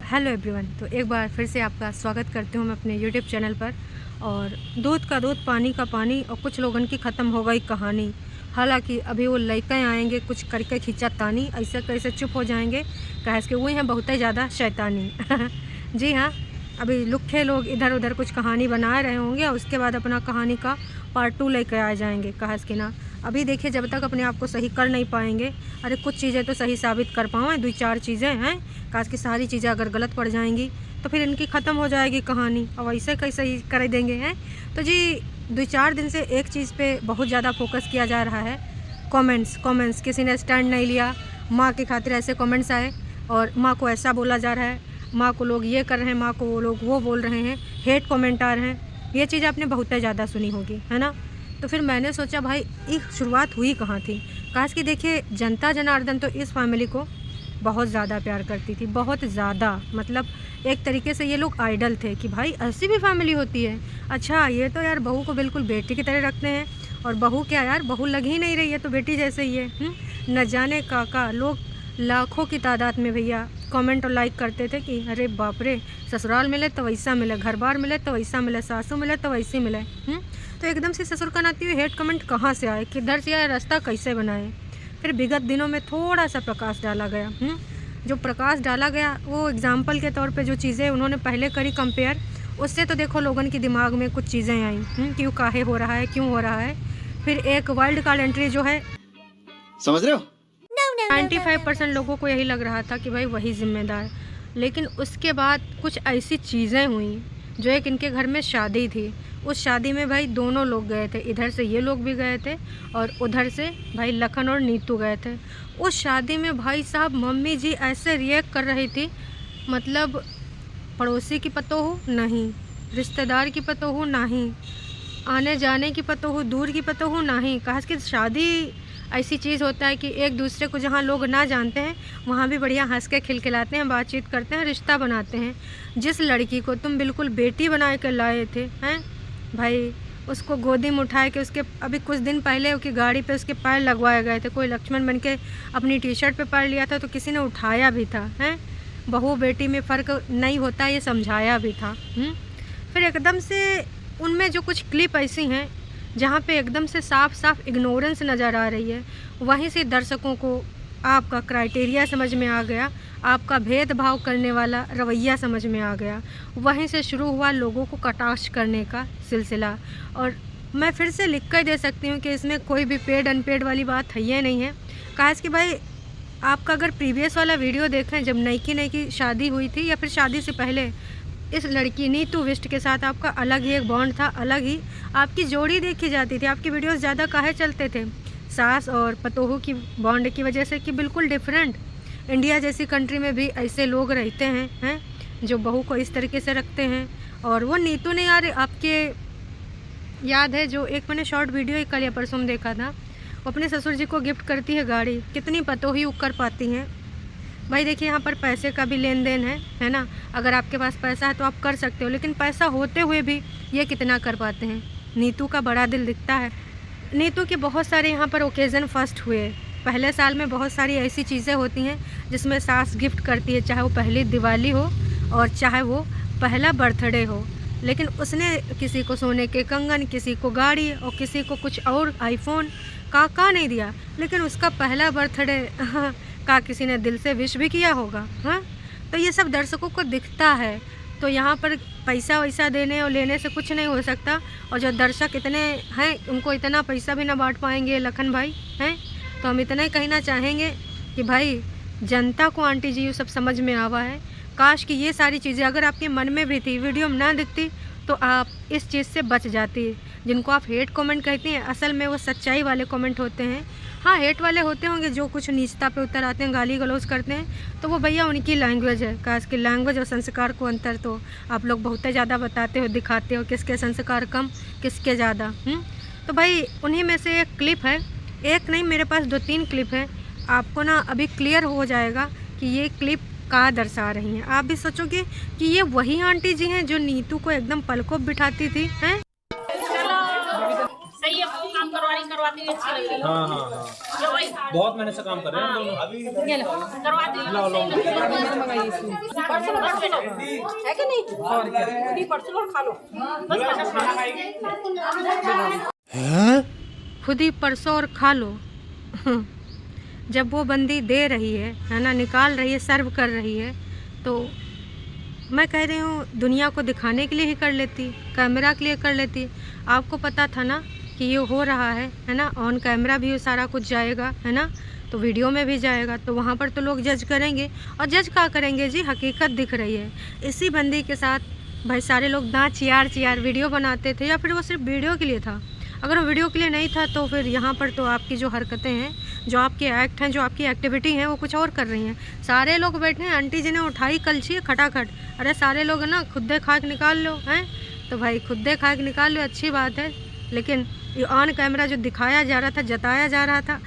Hello everyone. तो एक बार फिर से आपका स्वागत करती हूँ मैं अपने यूट्यूब चैनल पर। और दूध का दूध पानी का पानी और कुछ लोगों की ख़त्म हो गई कहानी। हालांकि अभी वो लड़के आएंगे कुछ करके खींचा तानी, ऐसे कैसे चुप हो जाएंगे कहे कि वही हैं बहुत ही ज़्यादा शैतानी। जी हाँ, अभी लुखे लोग इधर उधर कुछ कहानी बना रहे होंगे और उसके बाद अपना कहानी का पार्ट 2 लेकर आ जाएंगे। कहा कि ना अभी देखिए, जब तक अपने आप को सही कर नहीं पाएंगे, अरे कुछ चीज़ें तो सही साबित कर पाएँ, 2-4 चीज़ें हैं, काश की सारी चीज़ें अगर गलत पड़ जाएंगी तो फिर इनकी ख़त्म हो जाएगी कहानी। और ऐसे कैसे ही कर देंगे हैं। तो जी 2-4 दिन से एक चीज़ पे बहुत ज़्यादा फोकस किया जा रहा है, कमेंट्स। किसी ने स्टैंड नहीं लिया, माँ की खातिर ऐसे कमेंट्स आए और माँ को ऐसा बोला जा रहा है, माँ को लोग ये कर रहे हैं, माँ को वो लोग वो बोल रहे हैं, हेट कमेंट आ रहे हैं। ये चीज़ आपने बहुत ज़्यादा सुनी होगी, है ना। तो फिर मैंने सोचा भाई ये शुरुआत हुई कहाँ थी। काश कि देखिए, जनता जनार्दन तो इस फैमिली को बहुत ज़्यादा प्यार करती थी, बहुत ज़्यादा। मतलब एक तरीके से ये लोग आइडल थे कि भाई ऐसी भी फैमिली होती है। अच्छा, ये तो यार बहू को बिल्कुल बेटी की तरह रखते हैं, और बहू क्या यार, बहू लग ही नहीं रही है तो बेटी जैसे ही है। न जाने काका लोग लाखों की तादाद में भैया कमेंट और लाइक करते थे कि अरे बाप रे, ससुराल मिले तो वैसा मिले, घर बार मिले तो वैसा मिले, सासू मिले तो वैसी मिले। तो एकदम से ससुर का नाती हुए हेट कमेंट कहाँ से आए, किधर से आए, रास्ता कैसे बनाए। फिर विगत दिनों में थोड़ा सा प्रकाश डाला गया। जो प्रकाश डाला गया वो एग्जाम्पल के तौर पे जो चीज़ें उन्होंने पहले करी कंपेयर, उससे तो देखो लोगों के दिमाग में कुछ चीज़ें आई कि काहे हो रहा है, क्यों हो रहा है। फिर एक वाइल्ड कार्ड एंट्री जो है, समझ रहे हो, 95% लोगों को यही लग रहा था कि भाई वही जिम्मेदार। लेकिन उसके बाद कुछ ऐसी चीज़ें हुई, जो एक इनके घर में शादी थी, उस शादी में भाई दोनों लोग गए थे, इधर से ये लोग भी गए थे और उधर से भाई लखन और नीतू गए थे। उस शादी में भाई साहब मम्मी जी ऐसे रिएक्ट कर रही थी, मतलब पड़ोसी की पतोहू नहीं, रिश्तेदार की पतोहू नहीं, आने जाने की पतोहू, दूर की पतोहू नहीं। कहा कि शादी ऐसी चीज़ होता है कि एक दूसरे को जहाँ लोग ना जानते हैं वहाँ भी बढ़िया हंस के खिलखिलाते हैं, बातचीत करते हैं, रिश्ता बनाते हैं। जिस लड़की को तुम बिल्कुल बेटी बना के लाए थे, हैं भाई, उसको गोदी में उठाए के उसके अभी कुछ दिन पहले उसकी गाड़ी पे उसके पैर लगवाए गए थे। कोई लक्ष्मण बन के अपनी टी-शर्ट पे पैर लिया था तो किसी ने उठाया भी था, हैं। बहू बेटी में फ़र्क नहीं होता, ये समझाया भी था। फिर एकदम से उनमें जो कुछ क्लिप ऐसी हैं जहाँ पे एकदम से साफ साफ इग्नोरेंस नज़र आ रही है, वहीं से दर्शकों को आपका क्राइटेरिया समझ में आ गया, आपका भेदभाव करने वाला रवैया समझ में आ गया। वहीं से शुरू हुआ लोगों को कटाक्ष करने का सिलसिला। और मैं फिर से लिख कर दे सकती हूँ कि इसमें कोई भी पेड अनपेड वाली बात है ये नहीं है। काश कि भाई आपका अगर प्रीवियस वाला वीडियो देखें, जब नई की शादी हुई थी या फिर शादी से पहले, इस लड़की नीतू विष्ट के साथ आपका अलग ही एक बॉन्ड था, अलग ही आपकी जोड़ी देखी जाती थी। आपकी वीडियोस ज़्यादा काहे चलते थे, सास और पतोहू की बॉन्ड की वजह से कि बिल्कुल डिफरेंट। इंडिया जैसी कंट्री में भी ऐसे लोग रहते हैं जो बहू को इस तरीके से रखते हैं। और वो नीतू ने यार, आपके याद है जो एक मैंने शॉर्ट वीडियो एक कल या परसों में देखा था, वो अपने ससुर जी को गिफ्ट करती है गाड़ी, कितनी पतोही कर पाती हैं भाई। देखिए यहाँ पर पैसे का भी लेन देन है ना। अगर आपके पास पैसा है तो आप कर सकते हो, लेकिन पैसा होते हुए भी ये कितना कर पाते हैं। नीतू का बड़ा दिल दिखता है। नीतू के बहुत सारे यहाँ पर ओकेज़न फर्स्ट हुए। पहले साल में बहुत सारी ऐसी चीज़ें होती हैं जिसमें सास गिफ्ट करती है, चाहे वो पहली दिवाली हो और चाहे वो पहला बर्थडे हो। लेकिन उसने किसी को सोने के कंगन, किसी को गाड़ी और किसी को कुछ और आईफोन का नहीं दिया, लेकिन उसका पहला बर्थडे का किसी ने दिल से विश भी किया होगा। हाँ, तो ये सब दर्शकों को दिखता है। तो यहाँ पर पैसा वैसा देने और लेने से कुछ नहीं हो सकता। और जो दर्शक इतने हैं उनको इतना पैसा भी ना बांट पाएंगे लखन भाई, हैं। तो हम इतना ही कहना चाहेंगे कि भाई जनता को आंटी जी ये सब समझ में आवा है। काश कि ये सारी चीज़ें अगर आपके मन में भी थी, वीडियो में ना दिखती तो आप इस चीज़ से बच जाती। जिनको आप हेट कमेंट कहती हैं, असल में वो सच्चाई वाले कमेंट होते हैं। हाँ, हेट वाले होते होंगे जो कुछ नीचता पे उतर आते हैं, गाली गलौज करते हैं, तो वो भैया उनकी लैंग्वेज है। काश की लैंग्वेज और संस्कार को अंतर तो आप लोग बहुत ज़्यादा बताते हो, दिखाते हो किसके संस्कार कम किसके ज़्यादा। तो भाई उन्हीं में से एक क्लिप है, एक नहीं मेरे पास 2-3 क्लिप है। आपको ना अभी क्लियर हो जाएगा कि ये क्लिप का दर्शा रही हैं। आप भी सोचोगे कि ये वही आंटी जी हैं जो नीतू को एकदम पलकों बिठाती थी, हैं। सही है, वो काम करवाती हुई अच्छी लग रही है। हाँ हाँ हाँ, जो वही बहुत मेहनत से काम कर रहे हैं हम दोनों। है कि नहीं? खुद ही परसों और खा लो। खुद ही परसों और खा लो। जब वो बंदी दे रही है ना, निकाल रही है, सर्व कर रही है, तो मैं कह रही हूँ दुनिया को दिखाने के लिए ही कर लेती, कैमरा के लिए कर लेती। आपको पता था ना कि ये हो रहा है ना, ऑन कैमरा भी सारा कुछ जाएगा, है ना, तो वीडियो में भी जाएगा, तो वहाँ पर तो लोग जज करेंगे। और जज क्या करेंगे जी, हकीकत दिख रही है। इसी बंदी के साथ भाई सारे लोग दांत चियार वीडियो बनाते थे, या फिर वो सिर्फ वीडियो के लिए था। अगर वो वीडियो के लिए नहीं था तो फिर यहाँ पर तो आपकी जो हरकतें हैं, जो आपके एक्ट हैं, जो आपकी एक्टिविटी हैं, वो कुछ और कर रही हैं। सारे लोग बैठे हैं, आंटी जी ने उठाई कलछी खटाखट, अरे सारे लोग ना खुदे खा के निकाल लो हैं, तो भाई खुदे खा के निकाल लो, अच्छी बात है। लेकिन ये ऑन कैमरा जो दिखाया जा रहा था, जताया जा रहा था,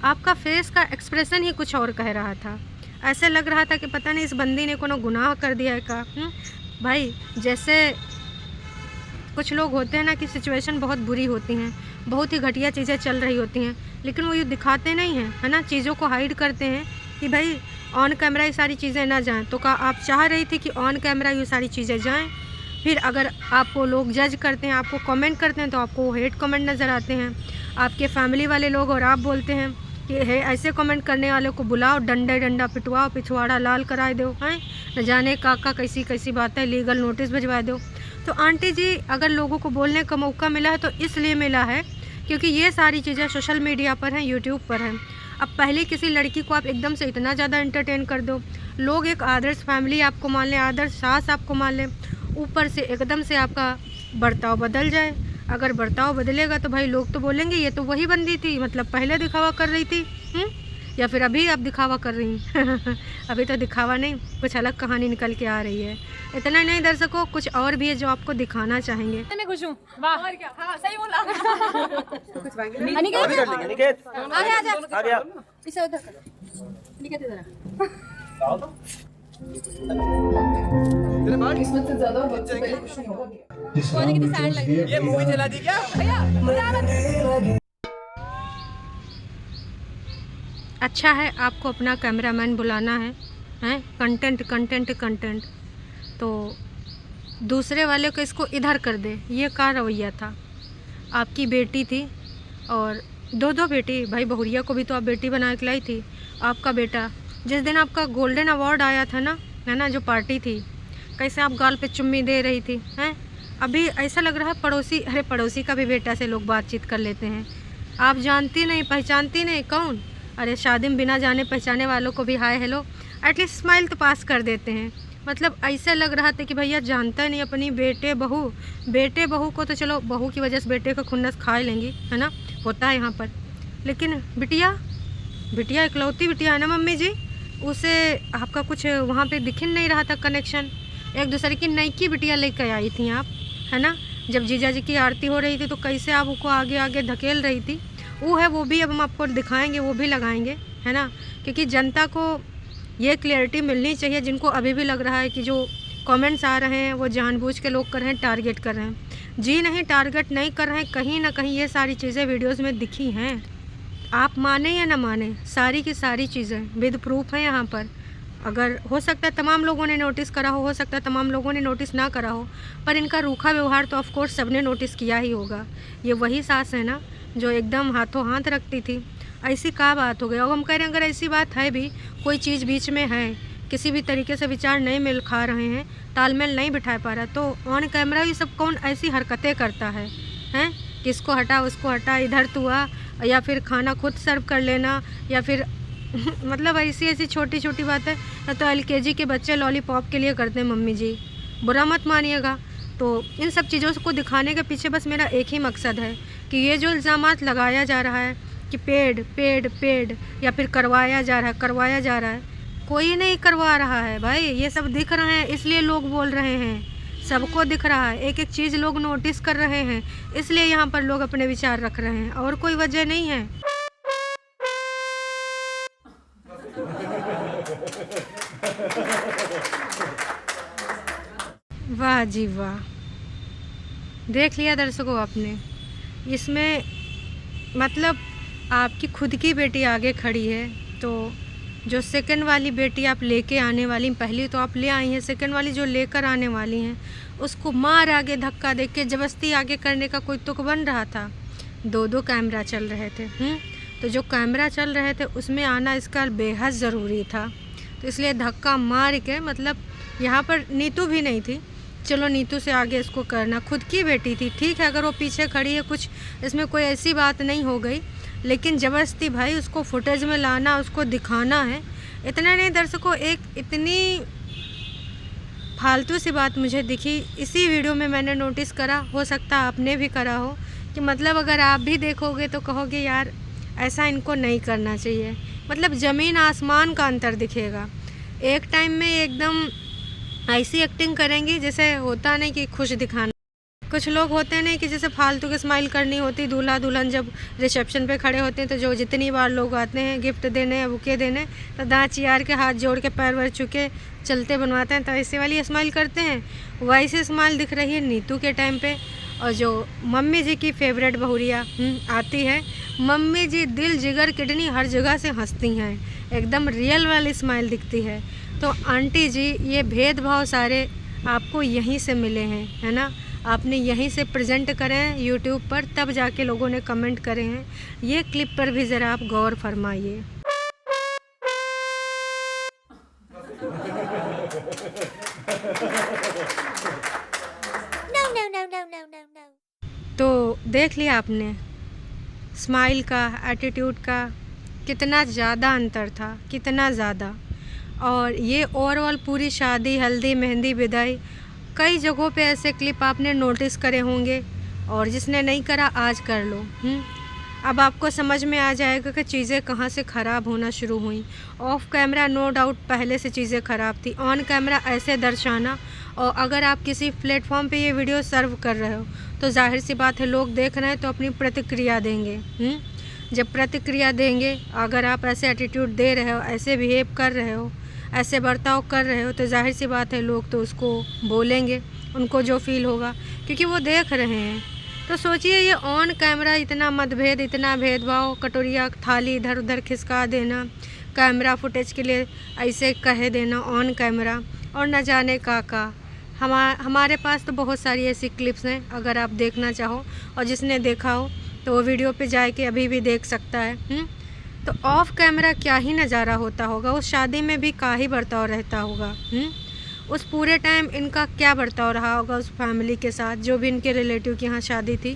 आपका फेस का एक्सप्रेशन ही कुछ और कह रहा था। ऐसे लग रहा था कि पता नहीं इस बंदी ने कोनो गुनाह कर दिया है का। भाई जैसे कुछ लोग होते हैं ना कि सिचुएशन बहुत बुरी होती हैं, बहुत ही घटिया चीज़ें चल रही होती हैं, लेकिन वो ये दिखाते नहीं हैं, है ना, चीज़ों को हाइड करते हैं कि भाई ऑन कैमरा ये सारी चीज़ें ना जाएं। तो क्या आप चाह रही थी कि ऑन कैमरा ये सारी चीज़ें जाएं? फिर अगर आपको लोग जज करते हैं, आपको कमेंट करते हैं, तो आपको हेट कमेंट नज़र आते हैं, आपके फैमिली वाले लोग, और आप बोलते हैं कि है ऐसे कमेंट करने वाले को बुलाओ, डंडा पिटवाओ, पिछवाड़ा लाल करा दो, हैं न जाने काका कैसी कैसी बातें, लीगल नोटिस भिजवा दो। तो आंटी जी अगर लोगों को बोलने का मौका मिला है तो इसलिए मिला है क्योंकि ये सारी चीज़ें सोशल मीडिया पर हैं, यूट्यूब पर हैं। अब पहले किसी लड़की को आप एकदम से इतना ज़्यादा एंटरटेन कर दो, लोग एक आदर्श फैमिली आपको मान लें, आदर्श सास आपको मान लें, ऊपर से एकदम से आपका बर्ताव बदल जाए। अगर बर्ताव बदलेगा तो भाई लोग तो बोलेंगे ये तो वही बंदी थी, मतलब पहले दिखावा कर रही थी, या फिर अभी आप दिखावा कर रही हैं। अभी तो दिखावा नहीं, कुछ अलग कहानी निकल के आ रही है। इतना नहीं दर्शकों, कुछ और भी है जो आपको दिखाना चाहेंगे। मैं खुश हूँ, वाह, और क्या, हाँ सही बोला। निकेत आ गया। इसे उधर कर, निकेत इधर। किस्मत से ज्यादा वक्त से पहले कुछ नहीं होगा। कौन कितनी सैड लग रही है? ये मूवी चला दी क्या भैया? अच्छा है आपको अपना कैमरामैन बुलाना है कंटेंट, तो दूसरे वाले को इसको इधर कर दे, ये क्या रवैया था। आपकी बेटी थी, और दो बेटी, भाई बहुरिया को भी तो आप बेटी बना के लाई थी। आपका बेटा जिस दिन आपका गोल्डन अवार्ड आया था ना, है ना, जो पार्टी थी, कैसे आप गाल पे चुम्मी दे रही थी, हैं। अभी ऐसा लग रहा है पड़ोसी, अरे पड़ोसी का भी बेटा से लोग बातचीत कर लेते हैं। आप जानती नहीं, पहचानती नहीं, कौन? अरे शादी में बिना जाने पहचाने वालों को भी हाय हेलो एटलीस्ट स्माइल तो पास कर देते हैं। मतलब ऐसे लग रहा था कि भैया जानता नहीं अपनी बेटे बहू को, तो चलो बहू की वजह से बेटे को खुन्नस खा लेंगी, है ना, होता है यहाँ पर। लेकिन बिटिया इकलौती बिटिया है ना मम्मी जी, उसे आपका कुछ वहाँ पे दिख नहीं रहा था कनेक्शन। एक दूसरे की नई की बिटिया लेकर आई थी आप, है ना। जब जीजा जी की आरती हो रही थी तो कैसे आप उसको आगे आगे धकेल रही थी, वो है, वो भी अब हम आपको दिखाएंगे, वो भी लगाएंगे, है ना। क्योंकि जनता को ये क्लियरिटी मिलनी चाहिए, जिनको अभी भी लग रहा है कि जो कमेंट्स आ रहे हैं वो जानबूझ के लोग कर रहे हैं, टारगेट कर रहे हैं। जी नहीं, टारगेट नहीं कर रहे हैं, कहीं ना कहीं ये सारी चीज़ें वीडियोस में दिखी हैं। आप माने या ना माने, सारी की सारी चीज़ें विद प्रूफ हैं यहाँ पर। अगर हो सकता है तमाम लोगों ने नोटिस करा हो सकता है तमाम लोगों ने नोटिस ना करा हो, पर इनका रूखा व्यवहार तो ऑफकोर्स सबने नोटिस किया ही होगा। ये वही सास है ना जो एकदम हाथों हाथ रखती थी। ऐसी क्या बात हो गई? और हम कह रहे हैं अगर ऐसी बात है भी, कोई चीज़ बीच में है, किसी भी तरीके से विचार नहीं मिल खा रहे हैं, तालमेल नहीं बिठा पा रहा, तो ऑन कैमरा ये सब कौन ऐसी हरकतें करता है, हैं? किसको हटा उसको हटा, इधर तू आ, या फिर खाना खुद सर्व कर लेना, या फिर मतलब ऐसी छोटी छोटी बातें तो LKG के बच्चे लॉलीपॉप के लिए करते हैं मम्मी जी, बुरा मत मानिएगा। तो इन सब चीज़ों को दिखाने के पीछे बस मेरा एक ही मकसद है कि ये जो इल्ज़ामात लगाया जा रहा है कि पेड या फिर करवाया जा रहा है, कोई नहीं करवा रहा है भाई। ये सब दिख रहे हैं इसलिए लोग बोल रहे हैं, सबको दिख रहा है, एक एक चीज़ लोग नोटिस कर रहे हैं, इसलिए यहाँ पर लोग अपने विचार रख रहे हैं, और कोई वजह नहीं है। वाह जी वाह, देख लिया दर्शकों आपने, इसमें मतलब आपकी खुद की बेटी आगे खड़ी है, तो जो सेकंड वाली बेटी आप लेके आने वाली, पहली तो आप ले आई हैं, सेकंड वाली जो लेकर आने वाली हैं उसको मार आगे धक्का दे के ज़बरदस्ती आगे करने का कोई तुक बन रहा था। दो कैमरा चल रहे थे। तो जो कैमरा चल रहे थे उसमें आना इसका बेहद ज़रूरी था, तो इसलिए धक्का मार के, मतलब यहाँ पर नीतू भी नहीं थी, चलो नीतू से आगे इसको करना, खुद की बेटी थी, ठीक है अगर वो पीछे खड़ी है कुछ इसमें कोई ऐसी बात नहीं हो गई, लेकिन ज़बरदस्ती भाई उसको फुटेज में लाना, उसको दिखाना है। इतना नहीं दर्शकों, एक इतनी फालतू सी बात मुझे दिखी इसी वीडियो में, मैंने नोटिस करा, हो सकता आपने भी करा हो, कि मतलब अगर आप भी देखोगे तो कहोगे यार ऐसा इनको नहीं करना चाहिए। मतलब ज़मीन आसमान का अंतर दिखेगा। एक टाइम में एकदम ऐसी एक्टिंग करेंगी जैसे होता नहीं कि खुश दिखाना, कुछ लोग होते हैं नहीं कि जैसे फालतू की स्माइल करनी होती। दूल्हा दुल्हन जब रिसेप्शन पे खड़े होते हैं तो जो जितनी बार लोग आते हैं गिफ्ट देने, बुके देने, तो दांत चियार के, हाथ जोड़ के, पैर वैर छुके चलते बनवाते हैं, तो ऐसे वाली स्माइल करते हैं। वैसे स्माइल दिख रही है नीतू के टाइम पे। और जो मम्मी जी की फेवरेट बहुरिया आती है, मम्मी जी दिल जिगर किडनी हर जगह से हंसती हैं, एकदम रियल वाली स्माइल दिखती है। तो आंटी जी ये भेदभाव सारे आपको यहीं से मिले हैं, है ना, आपने यहीं से प्रेजेंट करे हैं यूट्यूब पर, तब जाके लोगों ने कमेंट करे हैं। ये क्लिप पर भी ज़रा आप गौर फरमाइए। तो देख लिया आपने स्माइल का, एटीट्यूड का कितना ज़्यादा अंतर था, कितना ज़्यादा। और ये ओवरऑल पूरी शादी, हल्दी, मेहंदी, विदाई, कई जगहों पे ऐसे क्लिप आपने नोटिस करे होंगे, और जिसने नहीं करा आज कर लो। अब आपको समझ में आ जाएगा कि चीज़ें कहाँ से ख़राब होना शुरू हुई। ऑफ कैमरा नो डाउट पहले से चीज़ें ख़राब थी, ऑन कैमरा ऐसे दर्शाना। और अगर आप किसी प्लेटफॉर्म पे ये वीडियो सर्व कर रहे हो तो जाहिर सी बात है लोग देख रहे हैं तो अपनी प्रतिक्रिया देंगे। जब प्रतिक्रिया देंगे, अगर आप ऐसे एटीट्यूड दे रहे हो, ऐसे बिहेव कर रहे हो, ऐसे बर्ताव कर रहे हो, तो जाहिर सी बात है लोग तो उसको बोलेंगे, उनको जो फील होगा, क्योंकि वो देख रहे हैं। तो सोचिए ये ऑन कैमरा इतना मतभेद, इतना भेदभाव, कटोरिया थाली इधर उधर खिसका देना, कैमरा फुटेज के लिए ऐसे कह देना ऑन कैमरा, और न जाने का। हमारे पास तो बहुत सारी ऐसी क्लिप्स हैं, अगर आप देखना चाहो, और जिसने देखा हो तो वो वीडियो पे जाके अभी भी देख सकता है। तो ऑफ कैमरा क्या ही नज़ारा होता होगा, उस शादी में भी क्या ही बर्ताव रहता होगा। उस पूरे टाइम इनका क्या बर्ताव रहा होगा उस फैमिली के साथ, जो भी इनके रिलेटिव की यहाँ शादी थी।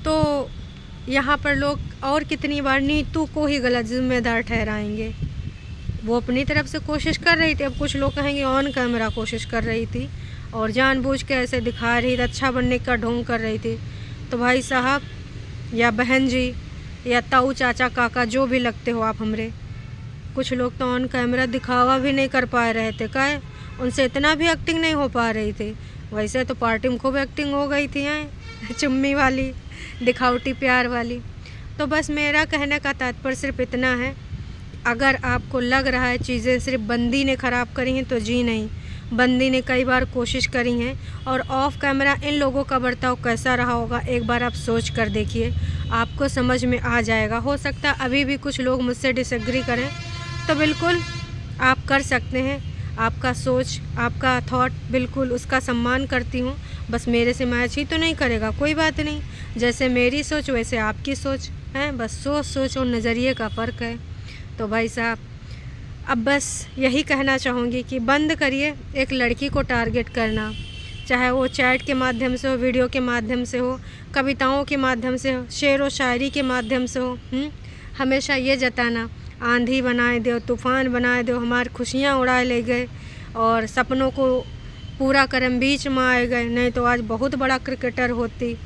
तो यहाँ पर लोग और कितनी बार नीतू को ही गलत जिम्मेदार ठहराएंगे। वो अपनी तरफ से कोशिश कर रही थी, अब कुछ लोग कहेंगे ऑन कैमरा कोशिश कर रही थी और जानबूझ के ऐसे दिखा रही थी, अच्छा बनने का ढोंग कर रही थी। तो भाई साहब या बहन जी या ताऊ चाचा काका जो भी लगते हो आप हमरे, कुछ लोग तो ऑन कैमरा दिखावा भी नहीं कर पा रहे थे, काहे उनसे इतना भी एक्टिंग नहीं हो पा रही थी। वैसे तो पार्टी में खूब एक्टिंग हो गई थी चुम्मी वाली, दिखावटी प्यार वाली। तो बस मेरा कहने का तात्पर्य सिर्फ इतना है, अगर आपको लग रहा है चीज़ें सिर्फ बंदी ने ख़राब करी हैं तो जी नहीं, बंदी ने कई बार कोशिश करी हैं। और ऑफ कैमरा इन लोगों का बर्ताव कैसा रहा होगा एक बार आप सोच कर देखिए, आपको समझ में आ जाएगा। हो सकता है अभी भी कुछ लोग मुझसे डिसएग्री करें, तो बिल्कुल आप कर सकते हैं, आपका सोच, आपका थॉट, बिल्कुल उसका सम्मान करती हूँ। बस मेरे से मैच ही तो नहीं करेगा, कोई बात नहीं, जैसे मेरी सोच वैसे आपकी सोच है, बस सोच और नज़रिए का फ़र्क है। तो भाई साहब अब बस यही कहना चाहूँगी कि बंद करिए एक लड़की को टारगेट करना, चाहे वो चैट के माध्यम से हो, वीडियो के माध्यम से हो, कविताओं के माध्यम से हो, शेर व शायरी के माध्यम से हो। हमेशा ये जताना आंधी बनाए दो, तूफ़ान बनाए दो, हमारी खुशियाँ उड़ाए ले गए और सपनों को पूरा करम बीच में आए गए, नहीं तो आज बहुत बड़ा क्रिकेटर होती।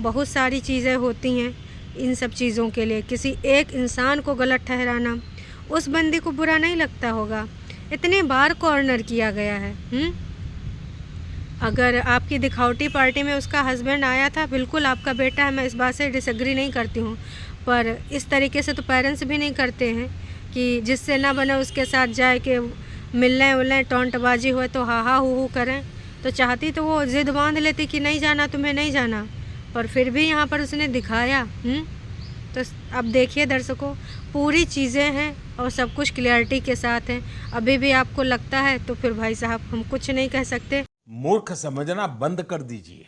बहुत सारी चीज़ें होती हैं, इन सब चीज़ों के लिए किसी एक इंसान को गलत ठहराना उस बंदी को बुरा नहीं लगता होगा। इतने बार कॉर्नर किया गया है। अगर आपकी दिखावटी पार्टी में उसका हस्बैंड आया था, बिल्कुल आपका बेटा है, मैं इस बात से डिसएग्री नहीं करती हूँ, पर इस तरीके से तो पेरेंट्स भी नहीं करते हैं कि जिससे ना बने उसके साथ जाए कि मिलने उलने टोंटबाजी हुए तो हा हू करें। तो चाहती तो वो ज़िद बांध लेती कि नहीं जाना, तुम्हें नहीं जाना, पर फिर भी यहाँ पर उसने दिखाया। तो अब देखिए दर्शकों, पूरी चीज़ें हैं और सब कुछ क्लियरिटी के साथ हैं। अभी भी आपको लगता है तो फिर भाई साहब हम कुछ नहीं कह सकते। मूर्ख समझना बंद कर दीजिए।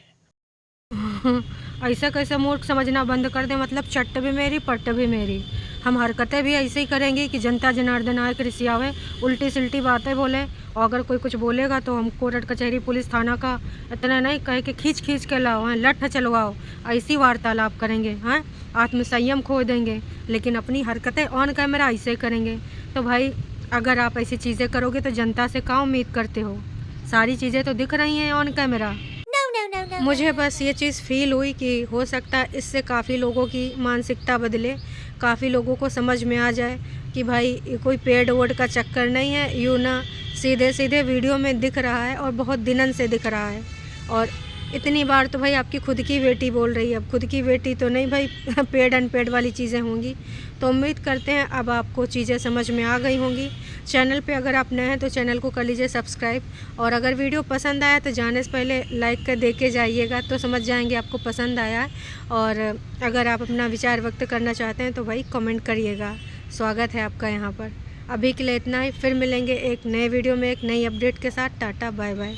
ऐसा कैसे मूर्ख समझना बंद कर दे, मतलब चट्ट भी मेरी पट्ट भी मेरी। हम हरकतें भी ऐसे ही करेंगे कि जनता जनार्दन आए कृषियावे, उल्टी सिल्टी बातें बोले, और अगर कोई कुछ बोलेगा तो हम कोर्ट कचहरी पुलिस थाना का इतना नहीं कहे कि खींच खींच के लाओ, हैं लठ चलवाओ, ऐसी वार्तालाप करेंगे, हैं आत्मसंयम खो देंगे, लेकिन अपनी हरकतें ऑन कैमरा ऐसे करेंगे। तो भाई अगर आप ऐसी चीज़ें करोगे तो जनता से क्या उम्मीद करते हो? सारी चीज़ें तो दिख रही हैं ऑन कैमरा। मुझे बस ये चीज़ फील हुई कि हो सकता है इससे काफ़ी लोगों की मानसिकता बदले, काफ़ी लोगों को समझ में आ जाए कि भाई ये कोई पेड वोड का चक्कर नहीं है, यूँ ना सीधे सीधे वीडियो में दिख रहा है और बहुत दिनन से दिख रहा है। और इतनी बार तो भाई आपकी खुद की बेटी बोल रही है, अब खुद की बेटी तो नहीं भाई पेड अनपेड वाली चीज़ें होंगी। तो उम्मीद करते हैं अब आपको चीज़ें समझ में आ गई होंगी। चैनल पे अगर आप नए हैं तो चैनल को कर लीजिए सब्सक्राइब, और अगर वीडियो पसंद आया तो जाने से पहले लाइक कर दे के जाइएगा, तो समझ जाएंगे आपको पसंद आया है। और अगर आप अपना विचार व्यक्त करना चाहते हैं तो भाई कमेंट करिएगा, स्वागत है आपका यहाँ पर। अभी के लिए इतना ही, फिर मिलेंगे एक नए वीडियो में एक नई अपडेट के साथ। टाटा बाय बाय।